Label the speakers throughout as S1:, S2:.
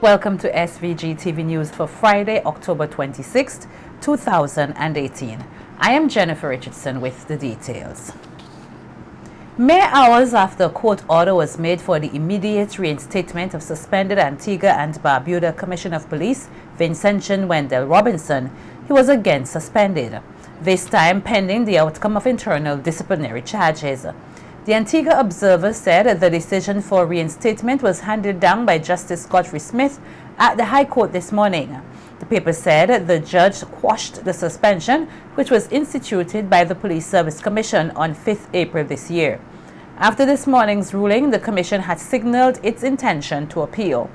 S1: Welcome to SVG-TV News for Friday, October 26, 2018. I am Jennifer Richardson with the details. Mere hours after a court order was made for the immediate reinstatement of suspended Antigua and Barbuda Commissioner of Police Vincentian Wendell Robinson, he was again suspended, this time pending the outcome of internal disciplinary charges. The Antigua Observer said the decision for reinstatement was handed down by Justice Godfrey Smith at the High Court this morning. The paper said the judge quashed the suspension, which was instituted by the Police Service Commission on 5th April this year. After this morning's ruling, the Commission had signaled its intention to appeal.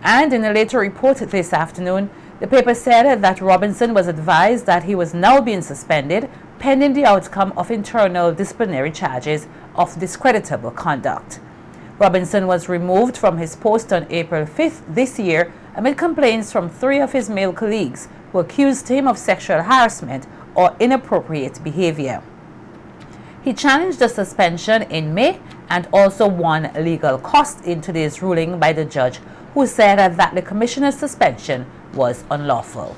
S1: And in a later report this afternoon, the paper said that Robinson was advised that he was now being suspended pending the outcome of internal disciplinary charges of discreditable conduct. Robinson was removed from his post on April 5th this year amid complaints from 3 of his male colleagues who accused him of sexual harassment or inappropriate behavior. He challenged the suspension in May and also won legal costs in today's ruling by the judge, who said that the commissioner's suspension was unlawful.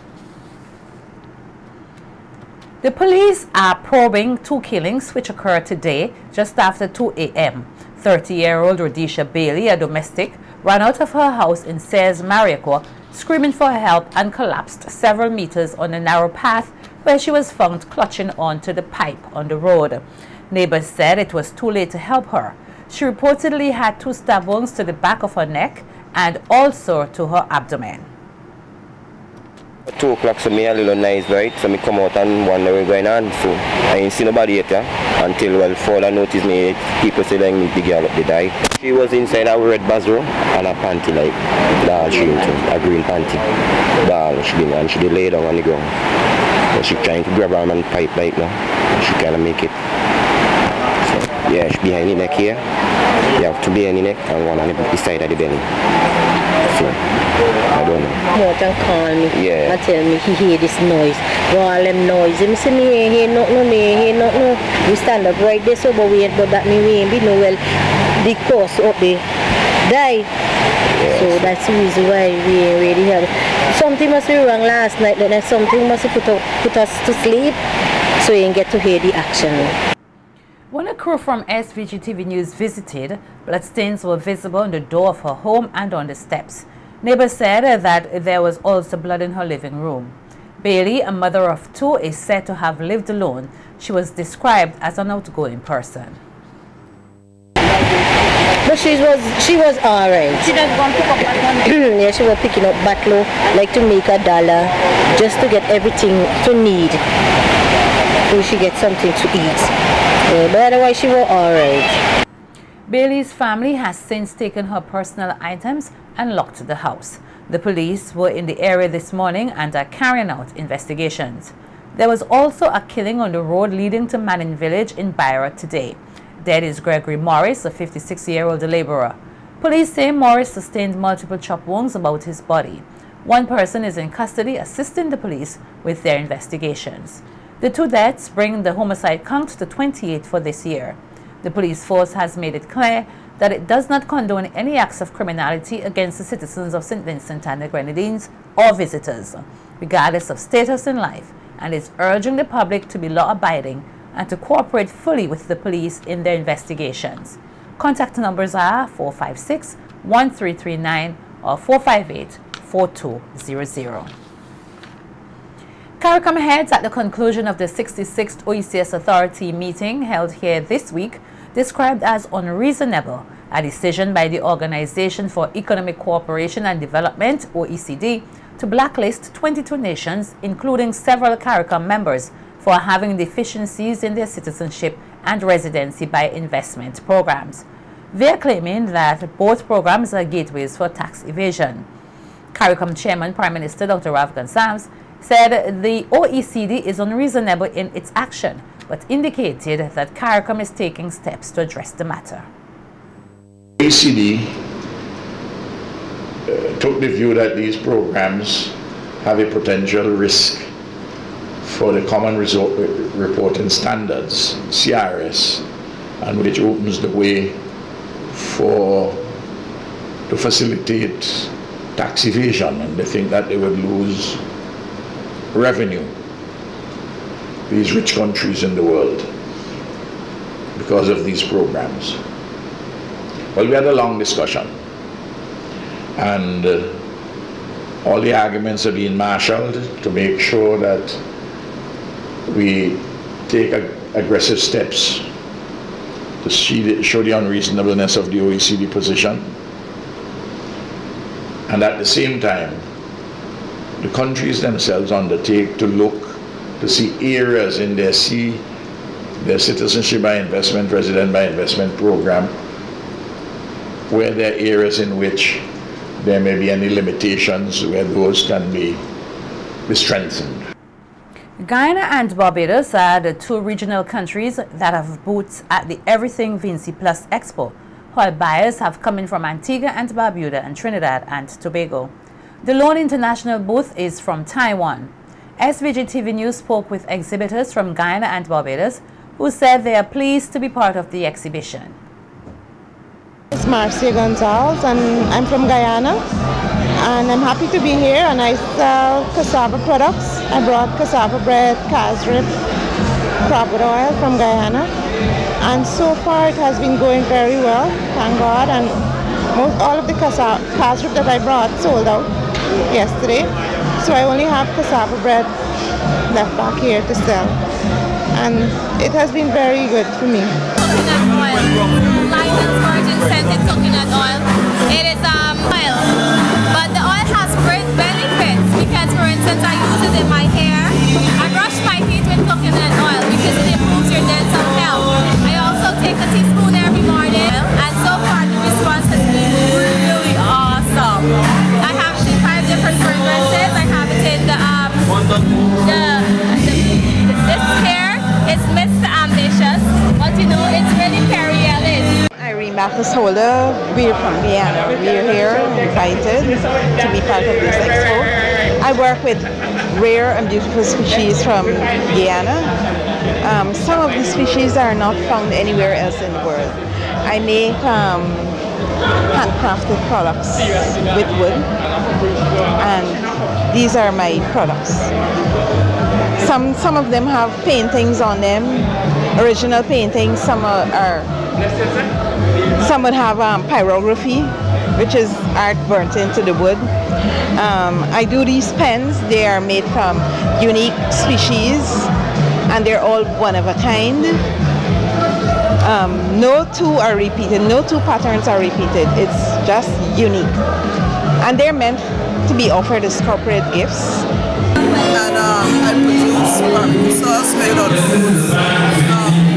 S1: The police are probing 2 killings which occurred today just after 2 a.m. 30-year-old Rhodesia Bailey, a domestic, ran out of her house in Sayers, Mariaco, screaming for help and collapsed several meters on a narrow path where she was found clutching onto the pipe on the road. Neighbors said it was too late to help her. She reportedly had 2 stab wounds to the back of her neck and also to her abdomen.
S2: 2 o'clock, so me a little nice, right? So me come out and wonder what's going on. So I ain't see nobody yet, until, well, further notice me, people say they need the girl up the die. She was inside a red bathroom and a panty, like, doll she into, a green panty. Doll, she did lay down on the ground. So she trying to grab her man pipe like now. She can't make it. So, yeah, she behind the neck here. You have 2 behind the neck and 1 on the side of the belly. So, I don't know.
S3: Morton call me
S2: and
S3: tell me he hear this noise. All them noise. Him say me ain't hear nothing, We stand up right there so but that me we ain't be no well the course up there die.
S2: Yes.
S3: So that's the reason why we ain't ready here. Something must be wrong last night, then something must put us to sleep so you ain't get to hear the action.
S1: When a crew from SVGTV News visited, bloodstains were visible on the door of her home and on the steps. Neighbors said that there was also blood in her living room. Bailey, a mother of 2, is said to have lived alone. She was described as an outgoing person.
S3: But she was alright. She just gone pick up battle. Yeah, she was picking up battle, like to make $1 just to get everything to need. So she get something to eat. Yeah, but otherwise she was alright.
S1: Bailey's family has since taken her personal items and locked the house. The police were in the area this morning and are carrying out investigations. There was also a killing on the road leading to Manning Village in Barrett today. Dead is Gregory Morris, a 56-year-old laborer. Police say Morris sustained multiple chop wounds about his body. 1 person is in custody assisting the police with their investigations. The 2 deaths bring the homicide count to 28 for this year. The police force has made it clear that it does not condone any acts of criminality against the citizens of St. Vincent and the Grenadines or visitors, regardless of status in life, and is urging the public to be law-abiding and to cooperate fully with the police in their investigations. Contact numbers are 456-1339 or 458-4200. CARICOM heads at the conclusion of the 66th OECS Authority meeting held here this week described as unreasonable a decision by the Organization for Economic Cooperation and Development, OECD, to blacklist 22 nations, including several CARICOM members, for having deficiencies in their citizenship and residency by investment programs. They are claiming that both programs are gateways for tax evasion. CARICOM Chairman Prime Minister Dr. Rav Gonsalves said the OECD is unreasonable in its action, but indicated that CARICOM is taking steps to address the matter.
S4: OECD took the view that these programs have a potential risk for the Common Reporting Standards, CRS, and which opens the way to facilitate tax evasion, and they think that they would lose revenue, these rich countries in the world, because of these programs. Well, we had a long discussion, and all the arguments are being marshaled to make sure that we take aggressive steps to show the unreasonableness of the OECD position, and at the same time the countries themselves undertake to look to see areas in their citizenship by investment, resident by investment program, where there are areas in which there may be any limitations, where those can be strengthened.
S1: Guyana and Barbados are the two regional countries that have booths at the Everything Vinci Plus Expo, while buyers have come in from Antigua and Barbuda and Trinidad and Tobago. The lone international booth is from Taiwan. SVG-TV News spoke with exhibitors from Guyana and Barbados who said they are pleased to be part of the exhibition.
S5: It's Marcia Gonzalez, and I'm from Guyana, and I'm happy to be here, and I sell cassava products. I brought cassava bread, casrip, crabwood oil from Guyana, and so far it has been going very well, thank God, and all of the casrip that I brought sold out yesterday, so I only have cassava bread left back here to sell, and it has been very good for me.
S6: Licensed virgin scented coconut oil. It is oil, but the oil has great benefits because, for instance, I use it in my hair. I brush my teeth with coconut oil because it improves your dental health. I also take a teaspoon every morning, and so far the response has been really awesome. I have it in 5 different fragrances. I have it in this hair is Mr. Ambitious, but you know it's really Perry Ellis.
S5: Marcus Holder, we're from Guyana. We're here invited to be part of this expo. I work with rare and beautiful species from Guyana. Some of the species are not found anywhere else in the world. I make handcrafted products with wood, and these are my products. Some of them have paintings on them, original paintings. Some would have pyrography, which is art burnt into the wood. I do these pens. They are made from unique species, and they're all one of a kind. No two are repeated. No two patterns are repeated. It's just unique, and they're meant to be offered as corporate gifts.
S7: And I produce barbecue sauce made out of foods.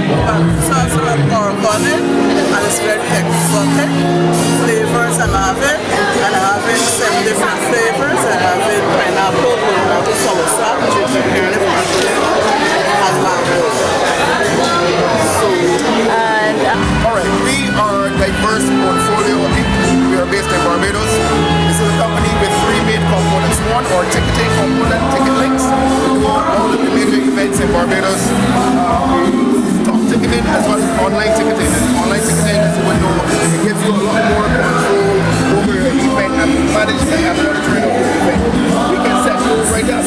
S7: Barbecue sauce with organic, and it's very exotic flavors. I'm having, and I have 7 different flavors. I have pineapple, water, salsa, which is very different, and mango.
S8: Alright, we are a diverse portfolio. We are based in Barbados. This is a company with 3 main components. One, our ticketing component, ticket links. We do all of the major events in Barbados. Top ticketing as well as online ticketing. And online ticketing, as you would know, it gives you a lot more control over your event and management and monitoring of your event. We can set those right up.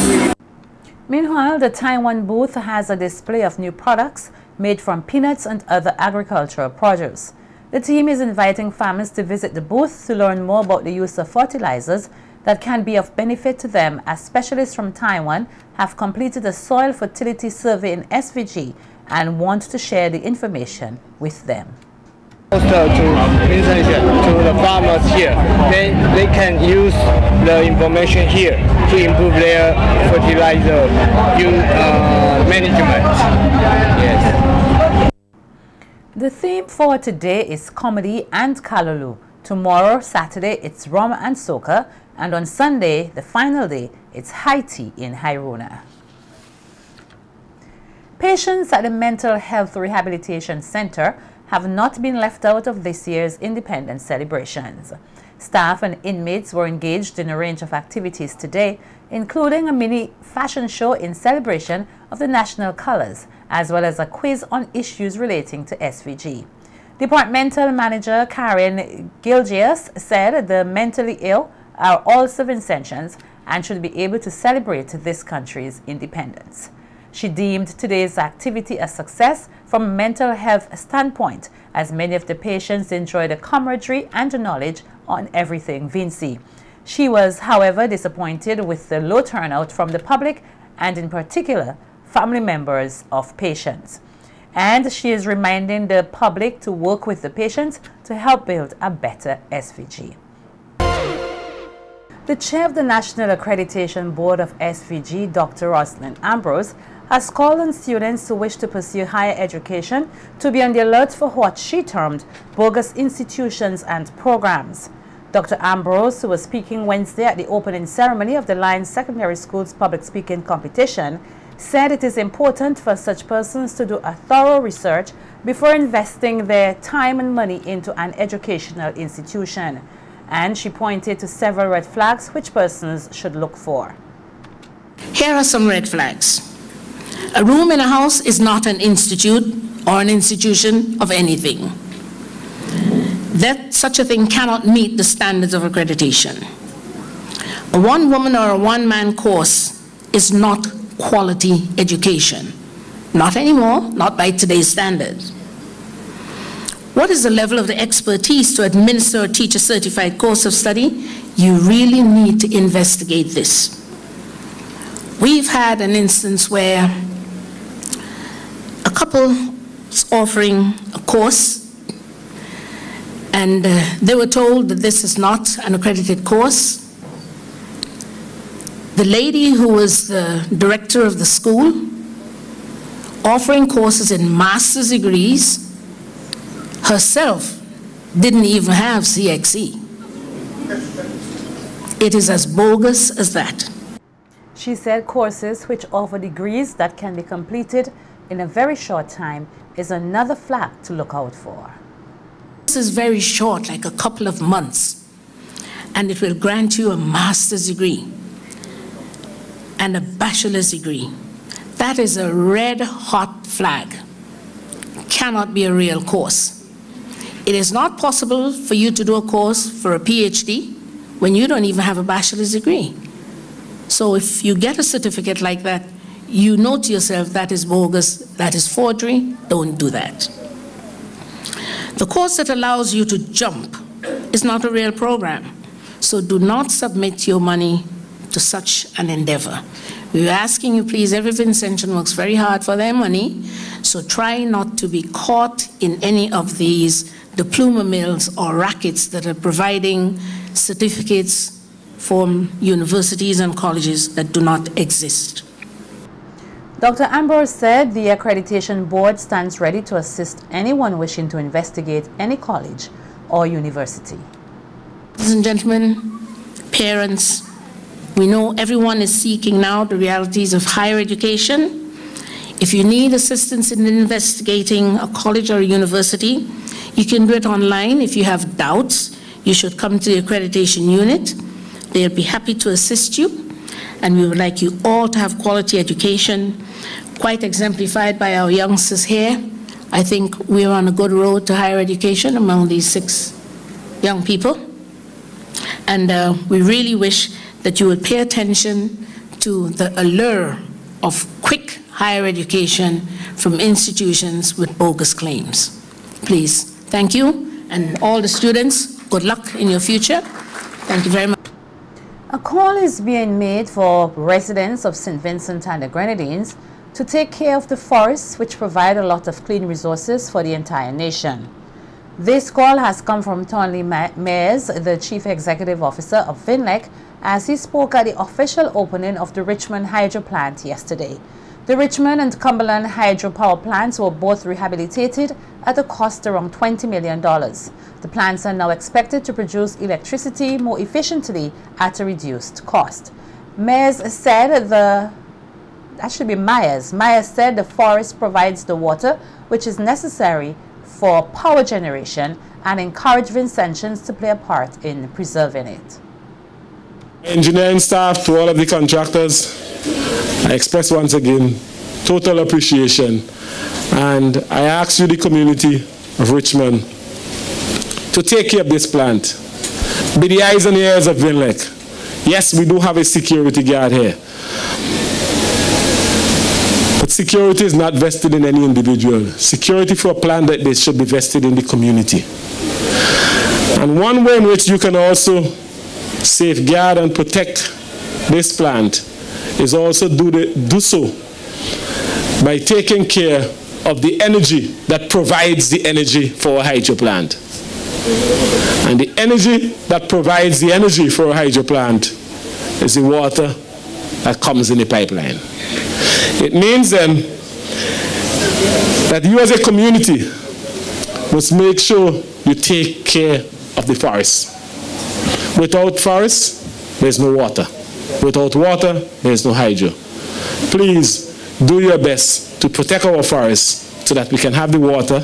S1: Meanwhile, the Taiwan booth has a display of new products made from peanuts and other agricultural produce. The team is inviting farmers to visit the booth to learn more about the use of fertilizers that can be of benefit to them, as specialists from Taiwan have completed a soil fertility survey in SVG and want to share the information with them.
S9: To the farmers here, they can use the information here to improve their fertilizer management. Yes.
S1: The theme for today is comedy and callaloo. Tomorrow, Saturday, it's rum and soca, and on Sunday, the final day, it's high tea in Hairona. Patients at the Mental Health Rehabilitation Center have not been left out of this year's Independence celebrations. Staff and inmates were engaged in a range of activities today, including a mini fashion show in celebration of the national colors, as well as a quiz on issues relating to SVG. Departmental Manager Karen Gilgius said the mentally ill are also Vincentians and should be able to celebrate this country's independence. She deemed today's activity a success from a mental health standpoint, as many of the patients enjoy the camaraderie and the knowledge on everything Vinci. She was, however, disappointed with the low turnout from the public and in particular family members of patients. And she is reminding the public to work with the patients to help build a better SVG. The chair of the National Accreditation Board of SVG, Dr. Rosalind Ambrose, has called on students who wish to pursue higher education to be on the alert for what she termed bogus institutions and programs. Dr. Ambrose, who was speaking Wednesday at the opening ceremony of the Lions Secondary School's public speaking competition, said it is important for such persons to do a thorough research before investing their time and money into an educational institution. And she pointed to several red flags which persons should look for.
S10: Here are some red flags. A room in a house is not an institute or an institution of anything. That such a thing cannot meet the standards of accreditation. A one-woman or a one-man course is not quality education. Not anymore, not by today's standards. What is the level of the expertise to administer or teach a certified course of study? You really need to investigate this. We've had an instance where a couple is offering a course and they were told that this is not an accredited course. The lady who was the director of the school, offering courses in master's degrees, herself didn't even have CXE. It is as bogus as that.
S1: She said courses which offer degrees that can be completed in a very short time is another flag to look out for.
S10: This is very short, like a couple of months, and it will grant you a master's degree and a bachelor's degree. That is a red-hot flag. It cannot be a real course. It is not possible for you to do a course for a PhD when you don't even have a bachelor's degree. So if you get a certificate like that, you know to yourself that is bogus, that is forgery, don't do that. The course that allows you to jump is not a real program, so do not submit your money to such an endeavor. We're asking you, please, every Vincentian works very hard for their money, so try not to be caught in any of these diploma mills or rackets that are providing certificates from universities and colleges that do not exist.
S1: Dr. Ambrose said the Accreditation Board stands ready to assist anyone wishing to investigate any college or university.
S10: Ladies and gentlemen, parents, we know everyone is seeking now the realities of higher education. If you need assistance in investigating a college or a university, you can do it online. If you have doubts, you should come to the accreditation unit. They'll be happy to assist you. And we would like you all to have quality education, quite exemplified by our youngsters here. I think we're on a good road to higher education among these 6 young people. And we really wish that you would pay attention to the allure of quick higher education from institutions with bogus claims. Please, thank you, and all the students, good luck in your future. Thank you very much.
S1: A call is being made for residents of St. Vincent and the Grenadines to take care of the forests, which provide a lot of clean resources for the entire nation. This call has come from Tonley Mayers, the Chief Executive Officer of VINLEC, as he spoke at the official opening of the Richmond Hydro Plant yesterday. The Richmond and Cumberland hydropower plants were both rehabilitated at a cost around $20 million. The plants are now expected to produce electricity more efficiently at a reduced cost. Myers said Myers said the forest provides the water which is necessary for power generation and encourage Vincentians to play a part in preserving it.
S11: Engineering staff, to all of the contractors, I express once again total appreciation, and I ask you, the community of Richmond, to take care of this plant. be the eyes and ears of VINLEC. Yes, we do have a security guard here. But security is not vested in any individual. Security for a plant like this should be vested in the community. And one way in which you can also safeguard and protect this plant is also do so by taking care of the energy that provides the energy for a hydro plant. And the energy that provides the energy for a hydro plant is the water that comes in the pipeline. It means then that you as a community must make sure you take care of the forest. Without forest, there's no water. Without water, there's no hydro. Please do your best to protect our forests so that we can have the water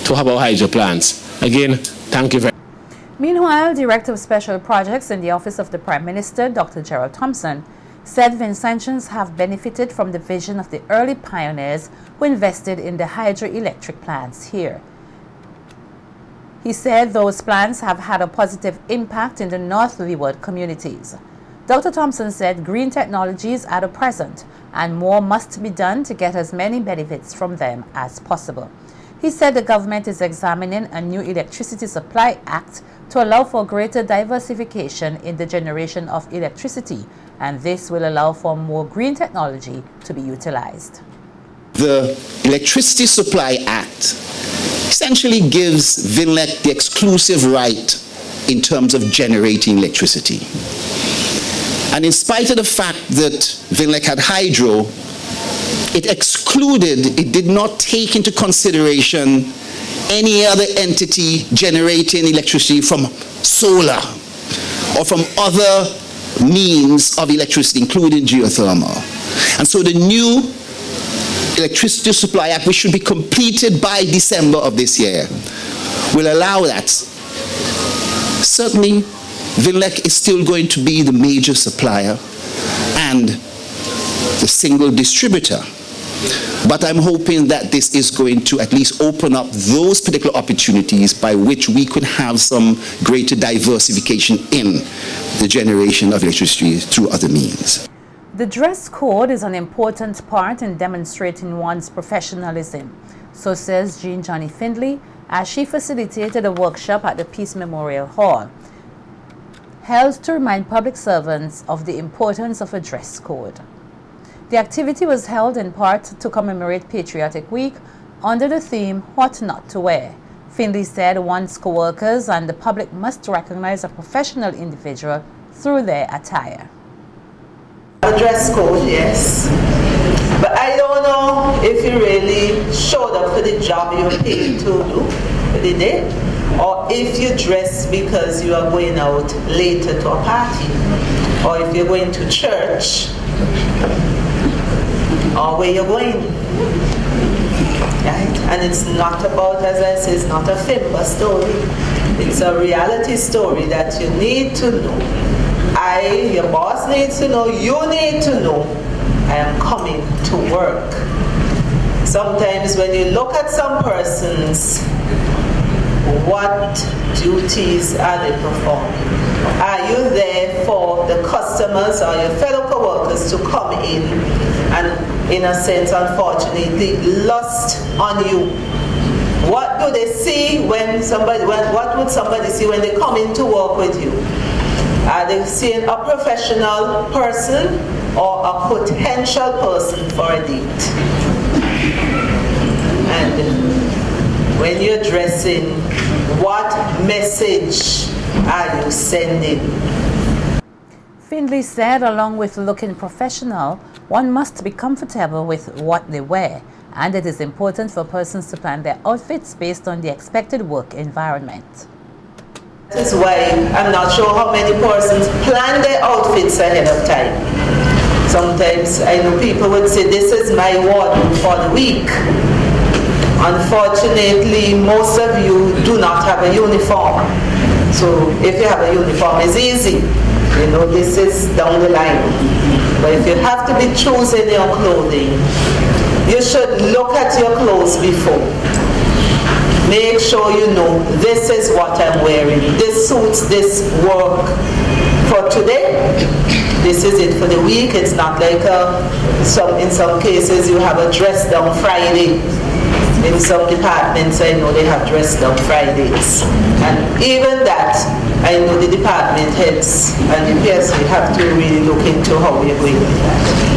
S11: to have our hydro plants. Again, thank you very much.
S1: Meanwhile, Director of Special Projects in the Office of the Prime Minister, Dr. Gerald Thompson, said Vincentians have benefited from the vision of the early pioneers who invested in the hydroelectric plants here. He said those plants have had a positive impact in the North Leeward communities. Dr. Thompson said green technologies are the present and more must be done to get as many benefits from them as possible. He said the government is examining a new Electricity Supply Act to allow for greater diversification in the generation of electricity, and this will allow for more green technology to be utilized.
S12: The Electricity Supply Act essentially gives VINLEC the exclusive right in terms of generating electricity. And in spite of the fact that VINLEC had hydro, it did not take into consideration any other entity generating electricity from solar or from other means of electricity, including geothermal. And so the new Electricity Supply Act, which should be completed by December of this year, will allow that. Certainly, VINLEC is still going to be the major supplier and the single distributor. But I'm hoping that this is going to at least open up those particular opportunities by which we could have some greater diversification in the generation of electricity through other means.
S1: The dress code is an important part in demonstrating one's professionalism, so says Jean Johnny Findley, as she facilitated a workshop at the Peace Memorial Hall, held to remind public servants of the importance of a dress code. The activity was held in part to commemorate Patriotic Week under the theme, What Not to Wear. Findley said one's co-workers and the public must recognize a professional individual through their attire.
S7: A dress code, yes. But I don't know if you really showed up for the job you were paid to do for the day, or if you dress because you are going out later to a party, or if you're going to church, or where you're going. Right? And it's not about, as I say, it's not a Fimba story. It's a reality story that you need to know. Your boss needs to know, you need to know, I am coming to work. Sometimes when you look at some persons, what duties are they performing? Are you there for the customers or your fellow co-workers to come in and, in a sense, unfortunately, lust on you? What do they see when what would somebody see when they come in to work with you? Are they seeing a professional person or a potential person for a date? And when you're dressing, what message are you sending?
S1: Findley said along with looking professional, one must be comfortable with what they wear, and it is important for persons to plan their outfits based on the expected work environment.
S7: That is why I'm not sure how many persons plan their outfits ahead of time. Sometimes I know people would say, this is my wardrobe for the week. Unfortunately, most of you do not have a uniform. So if you have a uniform, it's easy. You know, this is down the line. But if you have to be choosing your clothing, you should look at your clothes before.
S13: make sure you know this is what I'm wearing. This suits this work for today. This is it for the week. It's not like in some cases you have a dress down Friday. In some departments I know they have dress down Fridays. And even that, I know the department heads and the PSA have to really look into how we're going with that.